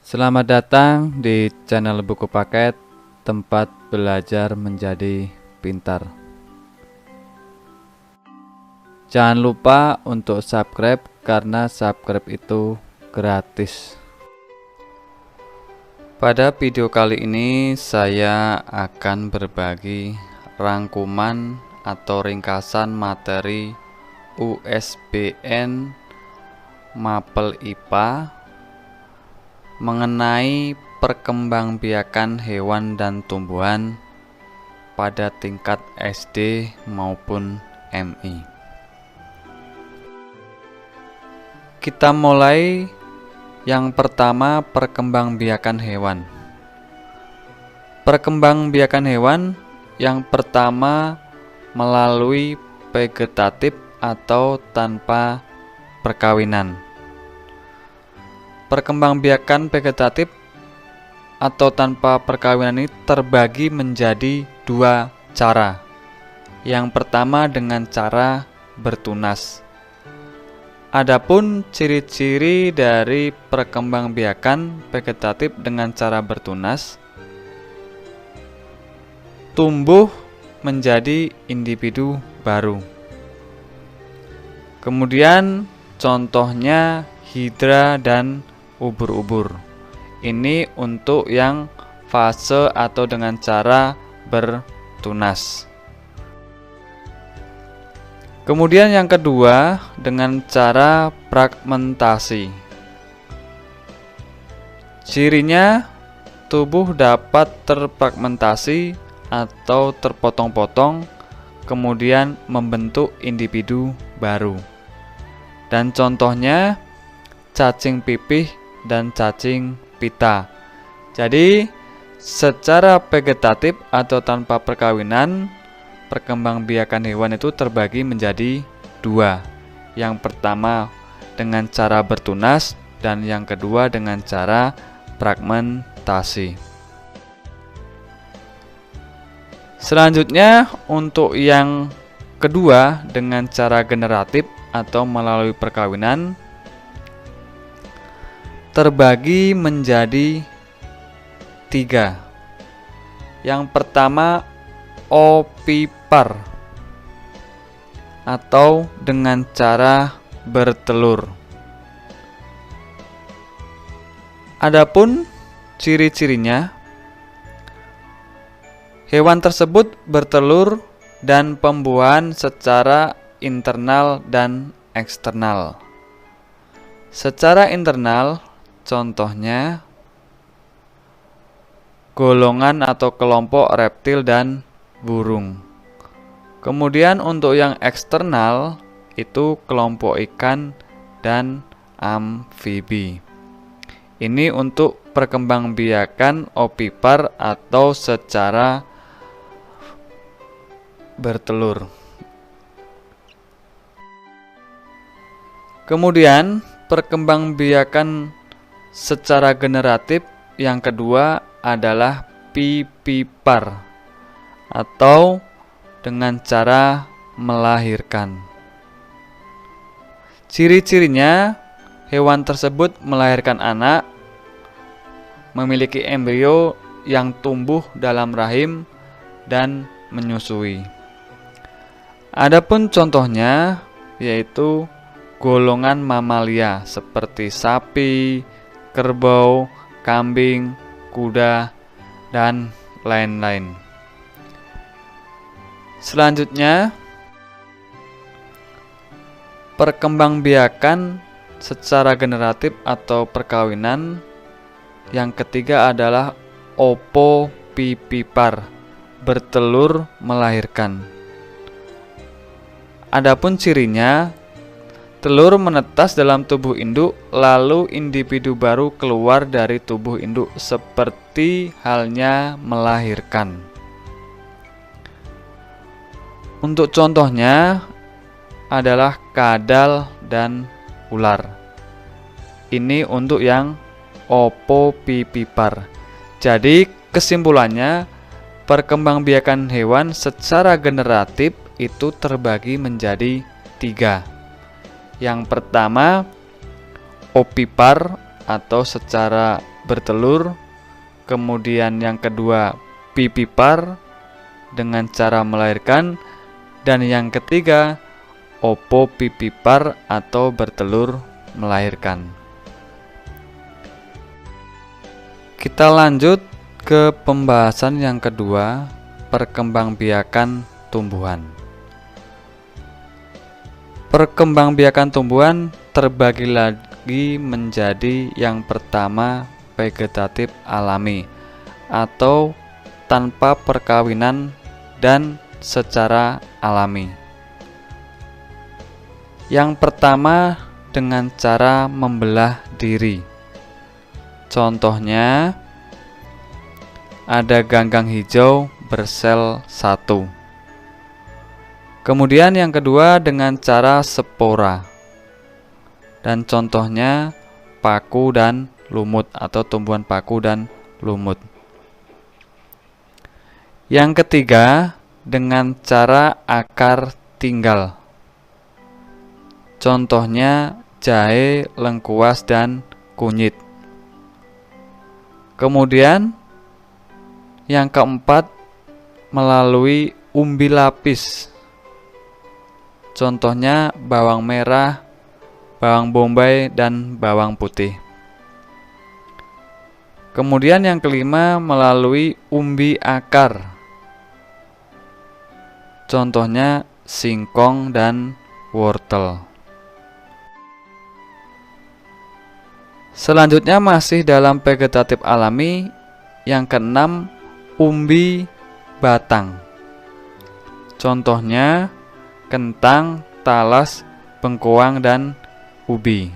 Selamat datang di channel Buku Paket, tempat belajar menjadi pintar. Jangan lupa untuk subscribe karena subscribe itu gratis. Pada video kali ini saya akan berbagi rangkuman atau ringkasan materi USBN Mapel IPA mengenai perkembangbiakan hewan dan tumbuhan pada tingkat SD maupun MI. Kita mulai yang pertama, perkembangbiakan hewan. Perkembangbiakan hewan yang pertama melalui vegetatif atau tanpa perkawinan. Perkembangbiakan vegetatif atau tanpa perkawinan ini terbagi menjadi dua cara. Yang pertama dengan cara bertunas. Adapun ciri-ciri dari perkembangbiakan vegetatif dengan cara bertunas, tumbuh menjadi individu baru. Kemudian contohnya hidra dan ubur-ubur. Ini untuk yang fase atau dengan cara bertunas. Kemudian yang kedua dengan cara fragmentasi. Cirinya tubuh dapat terfragmentasi atau terpotong-potong kemudian membentuk individu baru. Dan contohnya cacing pipih dan cacing pita. Jadi secara vegetatif atau tanpa perkawinan, perkembangbiakan hewan itu terbagi menjadi dua. Yang pertama dengan cara bertunas dan yang kedua dengan cara fragmentasi. Selanjutnya untuk yang kedua dengan cara generatif atau melalui perkawinan terbagi menjadi tiga. Yang pertama ovipar atau dengan cara bertelur. Adapun ciri-cirinya, hewan tersebut bertelur dan pembuahan secara internal dan eksternal. Secara internal, contohnya golongan atau kelompok reptil dan burung. Kemudian untuk yang eksternal itu kelompok ikan dan amfibi. Ini untuk perkembangbiakan ovipar atau secara bertelur. Kemudian perkembangbiakan secara generatif yang kedua adalah vivipar atau dengan cara melahirkan. Ciri-cirinya, hewan tersebut melahirkan anak, memiliki embrio yang tumbuh dalam rahim dan menyusui. Adapun contohnya yaitu golongan mamalia seperti sapi, kerbau, kambing, kuda, dan lain-lain. Selanjutnya, perkembangbiakan secara generatif atau perkawinan. Yang ketiga adalah ovipipar, bertelur melahirkan. Adapun cirinya, telur menetas dalam tubuh induk, lalu individu baru keluar dari tubuh induk seperti halnya melahirkan. Untuk contohnya adalah kadal dan ular. Ini untuk yang ovipipar. Jadi kesimpulannya, perkembangbiakan hewan secara generatif itu terbagi menjadi tiga. Yang pertama ovipar atau secara bertelur. Kemudian yang kedua, pipipar dengan cara melahirkan. Dan yang ketiga, opopipipar atau bertelur melahirkan. Kita lanjut ke pembahasan yang kedua, perkembangbiakan tumbuhan. Perkembangbiakan tumbuhan terbagi lagi menjadi yang pertama, vegetatif alami atau tanpa perkawinan dan secara alami. Yang pertama dengan cara membelah diri. Contohnya ada ganggang hijau bersel 1. Kemudian yang kedua dengan cara spora. Dan contohnya paku dan lumut atau tumbuhan paku dan lumut. Yang ketiga dengan cara akar tinggal. Contohnya jahe, lengkuas, dan kunyit. Kemudian yang keempat melalui umbi lapis. Contohnya bawang merah, bawang bombay, dan bawang putih. Kemudian yang kelima melalui umbi akar. Contohnya singkong dan wortel. Selanjutnya masih dalam vegetatif alami, yang keenam umbi batang. Contohnya kentang, talas, bengkoang, dan ubi.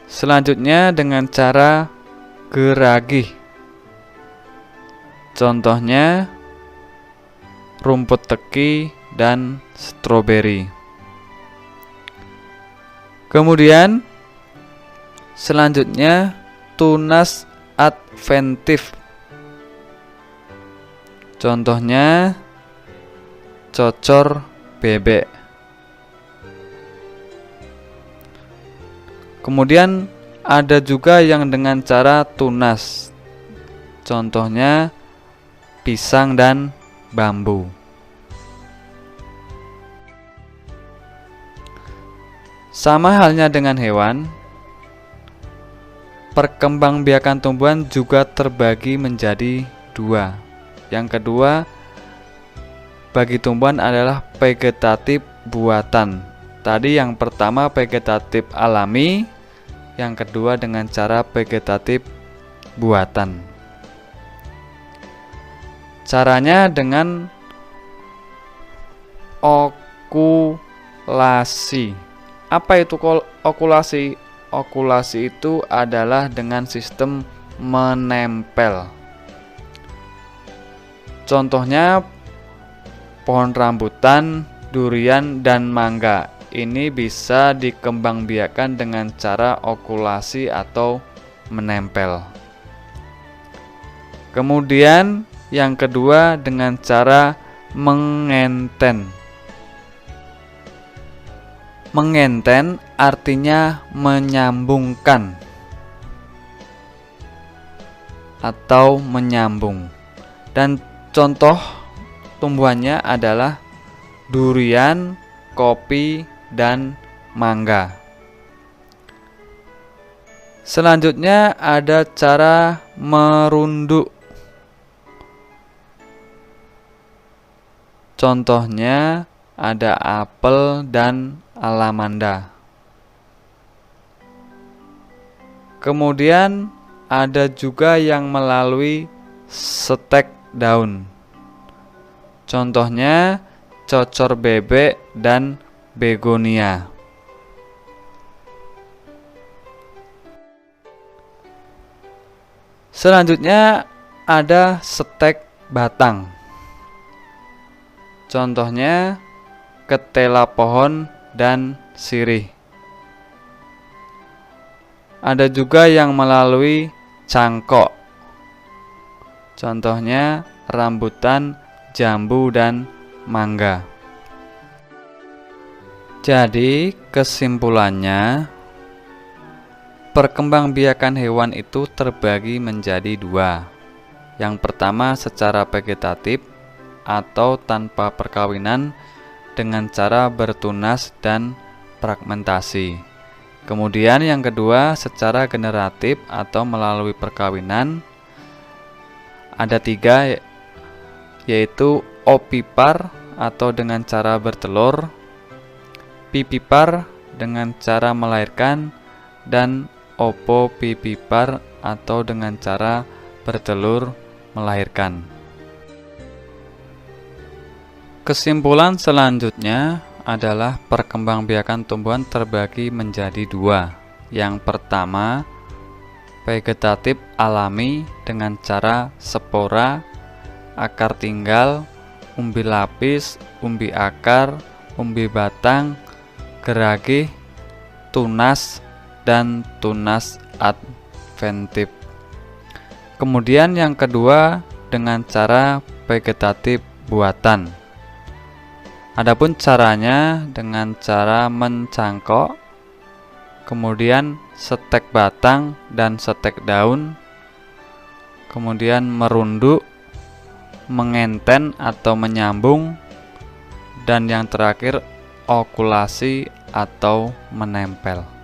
Selanjutnya dengan cara geragih. Contohnya rumput teki dan stroberi. Kemudian selanjutnya tunas adventif. Contohnya cocor bebek. Kemudian ada juga yang dengan cara tunas. Contohnya pisang dan bambu. Sama halnya dengan hewan, perkembangbiakan tumbuhan juga terbagi menjadi dua. Yang kedua, bagi tumbuhan adalah vegetatif buatan. Tadi yang pertama vegetatif alami, yang kedua dengan cara vegetatif buatan. Caranya dengan okulasi. Apa itu okulasi? Okulasi itu adalah dengan sistem menempel. Contohnya pohon rambutan, durian, dan mangga. Ini bisa dikembangbiakan dengan cara okulasi atau menempel. Kemudian yang kedua dengan cara mengenten. Mengenten artinya menyambungkan atau menyambung. Dan contoh tumbuhannya adalah durian, kopi, dan mangga. Selanjutnya ada cara merunduk. Contohnya ada apel dan alamanda. Kemudian ada juga yang melalui stek daun. Contohnya cocor bebek dan begonia. Selanjutnya ada stek batang. Contohnya ketela pohon dan sirih. Ada juga yang melalui cangkok. Contohnya rambutan, jambu, dan mangga. Jadi kesimpulannya, Perkembangbiakan hewan itu terbagi menjadi dua. Yang pertama secara vegetatif atau tanpa perkawinan dengan cara bertunas dan fragmentasi. Kemudian yang kedua secara generatif atau melalui perkawinan. Ada tiga, yaitu ovipar atau dengan cara bertelur, vivipar dengan cara melahirkan, dan ovovivipar atau dengan cara bertelur melahirkan. Kesimpulan selanjutnya adalah perkembangbiakan tumbuhan terbagi menjadi dua. Yang pertama, vegetatif alami dengan cara spora, akar tinggal, umbi lapis, umbi akar, umbi batang, geragih, tunas, dan tunas adventif. Kemudian yang kedua dengan cara vegetatif buatan. Adapun caranya dengan cara mencangkok, kemudian setek batang dan setek daun, kemudian merunduk, mengenten atau menyambung, dan yang terakhir okulasi atau menempel.